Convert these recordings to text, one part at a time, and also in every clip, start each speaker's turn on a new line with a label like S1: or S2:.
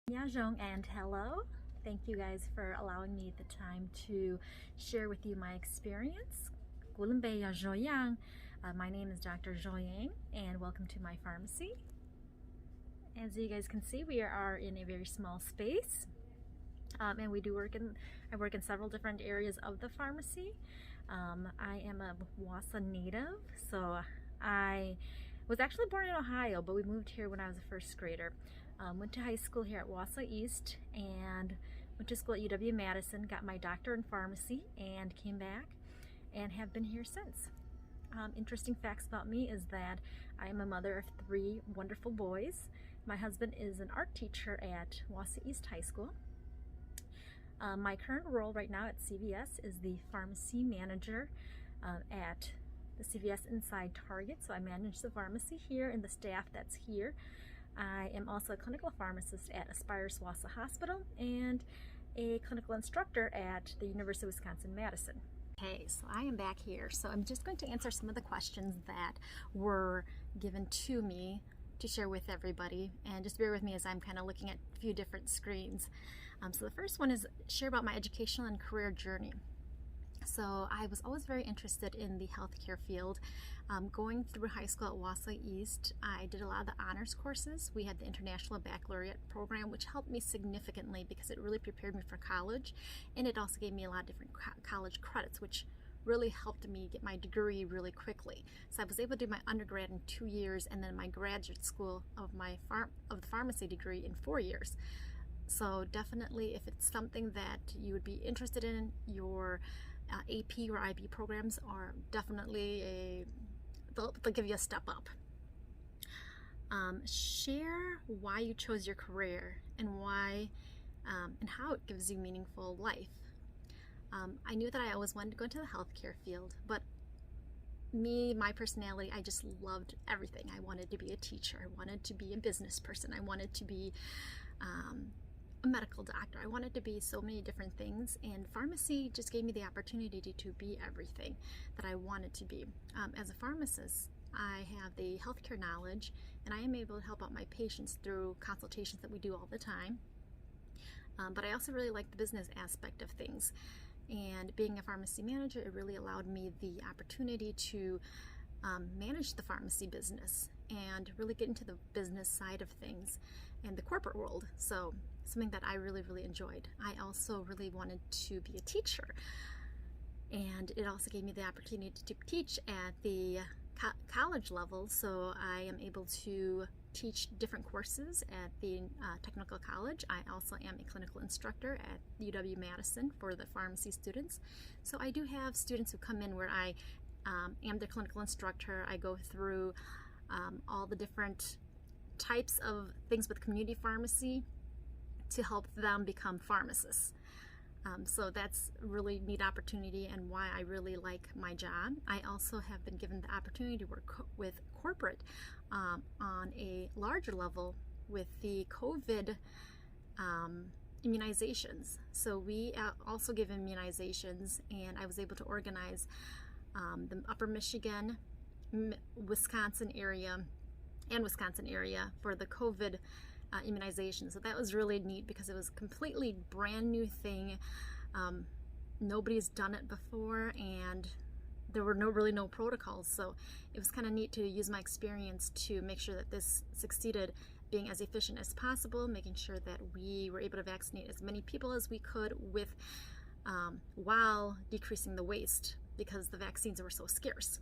S1: Yajong and hello. Thank you guys for allowing me the time to share with you my experience. Gulimbe Yajoyang. My name is Dr. Joyang and welcome to my pharmacy. As you guys can see, we are in a very small space. And I work in several different areas of the pharmacy. I am a Wausau native, so I was actually born in Ohio, but we moved here when I was a first grader. Went to high school here at Wausau East and went to school at UW-Madison, got my doctorate in pharmacy and came back and have been here since. Interesting facts about me is that I am a mother of 3 wonderful boys. My husband is an art teacher at Wausau East High School. My current role right now at CVS is the pharmacy manager at the CVS Inside Target. So I manage the pharmacy here and the staff that's here. I am also a clinical pharmacist at Aspirus Wausau Hospital and a clinical instructor at the University of Wisconsin-Madison. Okay, so I am back here. So I'm just going to answer some of the questions that were given to me to share with everybody, and just bear with me as I'm kind of looking at a few different screens. So the first one is share about my educational and career journey. So I was always very interested in the healthcare field. Going through high school at Wausau East, I did a lot of the honors courses. We had the International Baccalaureate program, which helped me significantly because it really prepared me for college, and it also gave me a lot of different college credits, which really helped me get my degree really quickly. So I was able to do my undergrad in 2 years and then my graduate school of the pharmacy degree in 4 years. So definitely, if it's something that you would be interested in, your AP or IB programs are definitely they'll give you a step up. Share why you chose your career and why and how it gives you meaningful life. I knew that I always wanted to go into the healthcare field, but my personality, I just loved everything. I wanted to be a teacher. I wanted to be a business person. I wanted to be a medical doctor. I wanted to be so many different things, and pharmacy just gave me the opportunity to be everything that I wanted to be. As a pharmacist, I have the healthcare knowledge, and I am able to help out my patients through consultations that we do all the time. But I also really like the business aspect of things. And being a pharmacy manager, it really allowed me the opportunity to manage the pharmacy business and really get into the business side of things and the corporate world. So something that I really, really enjoyed. I also really wanted to be a teacher, and it also gave me the opportunity to teach at the college level. So I am able to teach different courses at the technical college. I also am a clinical instructor at UW-Madison for the pharmacy students. So I do have students who come in where I am the clinical instructor. I go through all the different types of things with community pharmacy to help them become pharmacists. So that's a really neat opportunity and why I really like my job. I also have been given the opportunity to work with corporate on a larger level with the COVID immunizations. So we also give immunizations, and I was able to organize the Upper Michigan, Wisconsin area for the COVID immunization. So that was really neat because it was a completely brand new thing. Nobody's done it before, and there were really no protocols. So it was kind of neat to use my experience to make sure that this succeeded, being as efficient as possible, making sure that we were able to vaccinate as many people as we could with while decreasing the waste because the vaccines were so scarce.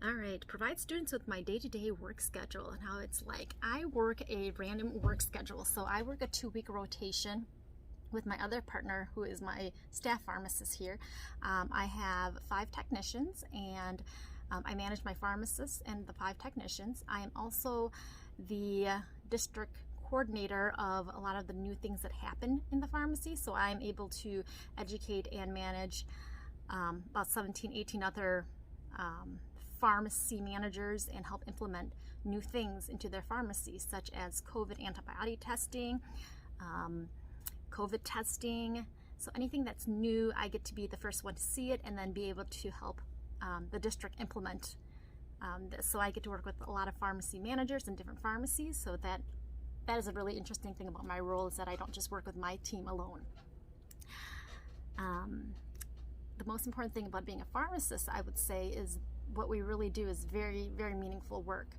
S1: All right, provide students with my day-to-day work schedule and how it's like. I work a random work schedule, so I work a 2-week rotation with my other partner, who is my staff pharmacist here. I have 5 technicians, and I manage my pharmacists and the 5 technicians. I am also the district coordinator of a lot of the new things that happen in the pharmacy, so I'm able to educate and manage about 17, 18 other pharmacy managers and help implement new things into their pharmacies, such as COVID antibody testing, COVID testing. So anything that's new, I get to be the first one to see it and then be able to help the district implement this. So I get to work with a lot of pharmacy managers in different pharmacies so that that is a really interesting thing about my role, is that I don't just work with my team alone. The most important thing about being a pharmacist, I would say, is what we really do is very, very meaningful work.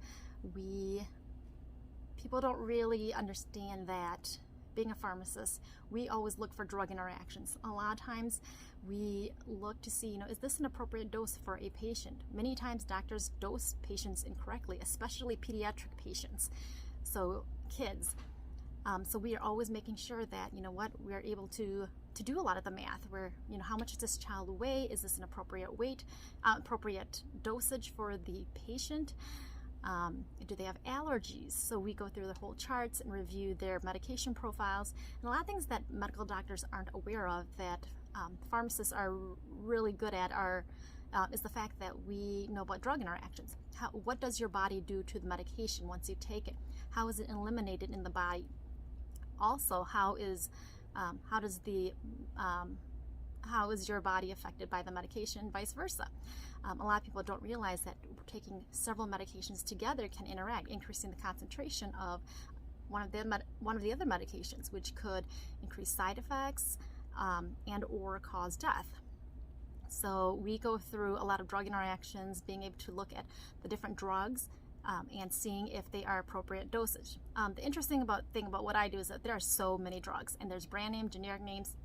S1: People don't really understand that being a pharmacist, we always look for drug interactions. A lot of times we look to see, is this an appropriate dose for a patient? Many times doctors dose patients incorrectly, especially pediatric patients, so kids. So we are always making sure that, we are able to do a lot of the math where, how much does this child weigh? Is this an appropriate weight, appropriate dosage for the patient? Do they have allergies? So we go through the whole charts and review their medication profiles. And a lot of things that medical doctors aren't aware of that pharmacists are really good at is the fact that we know about drug interactions. What does your body do to the medication once you take it? How is it eliminated in the body? Also, how is your body affected by the medication, vice versa? A lot of people don't realize that taking several medications together can interact, increasing the concentration of one of the other medications, which could increase side effects and or cause death. So we go through a lot of drug interactions, being able to look at the different drugs and seeing if they are appropriate dosage. The interesting thing about what I do is that there are so many drugs, and there's brand name, generic names,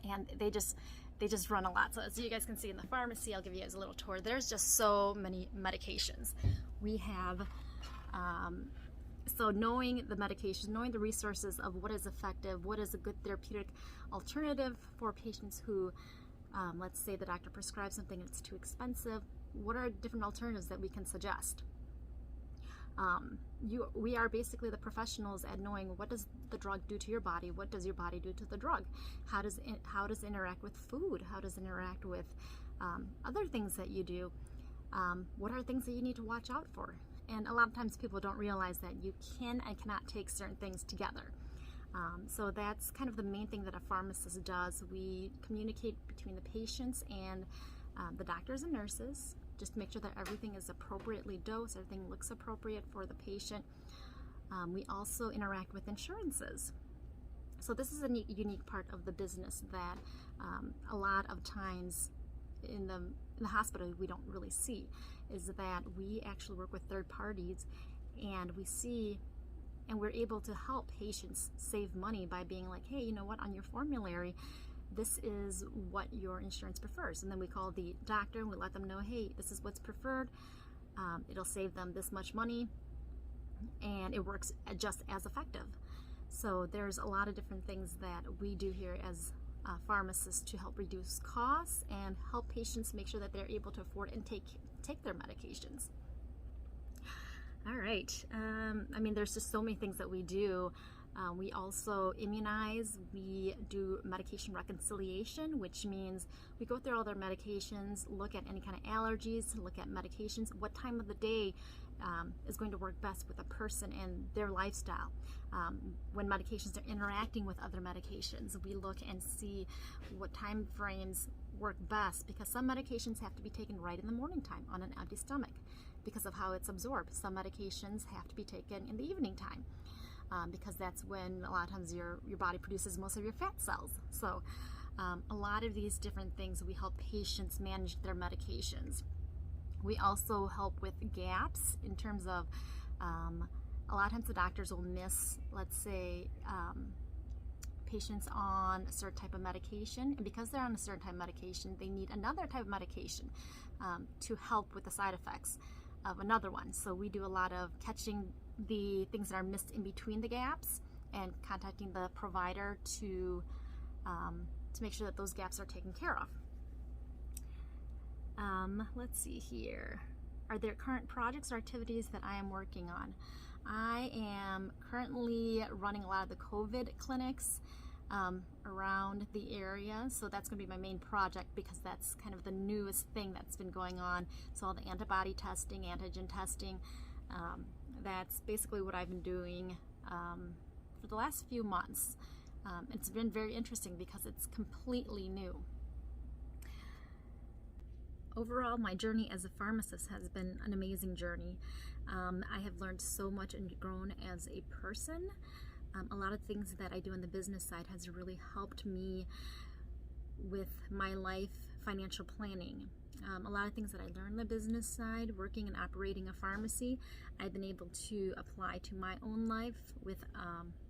S1: and they just run a lot. So as you guys can see in the pharmacy, I'll give you guys a little tour. There's just so many medications. We have, so knowing the medications, knowing the resources of what is effective, what is a good therapeutic alternative for patients who, let's say the doctor prescribes something and it's too expensive, what are different alternatives that we can suggest? We are basically the professionals at knowing what does the drug do to your body, what does your body do to the drug, how does it interact with food, how does it interact with other things that you do, what are things that you need to watch out for. And a lot of times people don't realize that you can and cannot take certain things together. So that's kind of the main thing that a pharmacist does. We communicate between the patients and the doctors and nurses, just to make sure that everything is appropriately dosed, everything looks appropriate for the patient. We also interact with insurances. So this is a unique part of the business that a lot of times in the hospital we don't really see, is that we actually work with third parties, and we're able to help patients save money by being like, hey, you know what, on your formulary, this is what your insurance prefers. And then we call the doctor and we let them know, hey, this is what's preferred. It'll save them this much money, and it works just as effective. So there's a lot of different things that we do here as pharmacists to help reduce costs and help patients make sure that they're able to afford and take their medications. All right. I mean, there's just so many things that we do. We also immunize. We do medication reconciliation, which means we go through all their medications, look at any kind of allergies, look at medications, what time of the day is going to work best with a person and their lifestyle. When medications are interacting with other medications, we look and see what time frames work best, because some medications have to be taken right in the morning time on an empty stomach because of how it's absorbed. Some medications have to be taken in the evening time. Because that's when a lot of times your body produces most of your fat cells. So a lot of these different things, we help patients manage their medications. We also help with gaps in terms of a lot of times the doctors will miss, let's say, patients on a certain type of medication, and because they're on a certain type of medication, they need another type of medication to help with the side effects of another one. So we do a lot of catching the things that are missed in between the gaps and contacting the provider to make sure that those gaps are taken care of. Let's see here. Are there current projects or activities that I am working on? I am currently running a lot of the COVID clinics around the area, so that's going to be my main project because that's kind of the newest thing that's been going on. So all the antibody testing, antigen testing, that's basically what I've been doing for the last few months. It's been very interesting because it's completely new. Overall, my journey as a pharmacist has been an amazing journey. I have learned so much and grown as a person. A lot of things that I do on the business side has really helped me with my life financial planning. A lot of things that I learned on the business side, working and operating a pharmacy, I've been able to apply to my own life with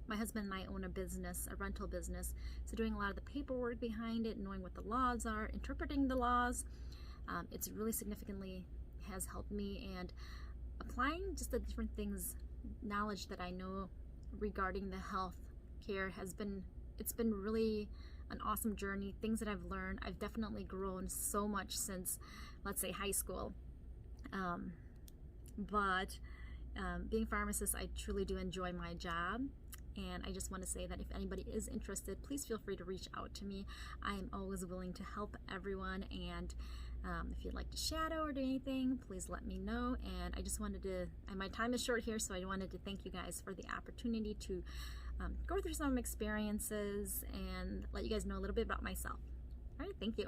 S1: my husband and I own a business, a rental business, so doing a lot of the paperwork behind it, knowing what the laws are, interpreting the laws, it's really significantly has helped me, and applying just the different things, knowledge that I know regarding the health care it's been really an awesome journey. Things that I've learned, I've definitely grown so much since, let's say, high school. But being a pharmacist, I truly do enjoy my job. And I just want to say that if anybody is interested, please feel free to reach out to me. I am always willing to help everyone, and if you'd like to shadow or do anything, please let me know. And I just wanted to, and my time is short here, so I wanted to thank you guys for the opportunity to go through some experiences and let you guys know a little bit about myself. All right, thank you.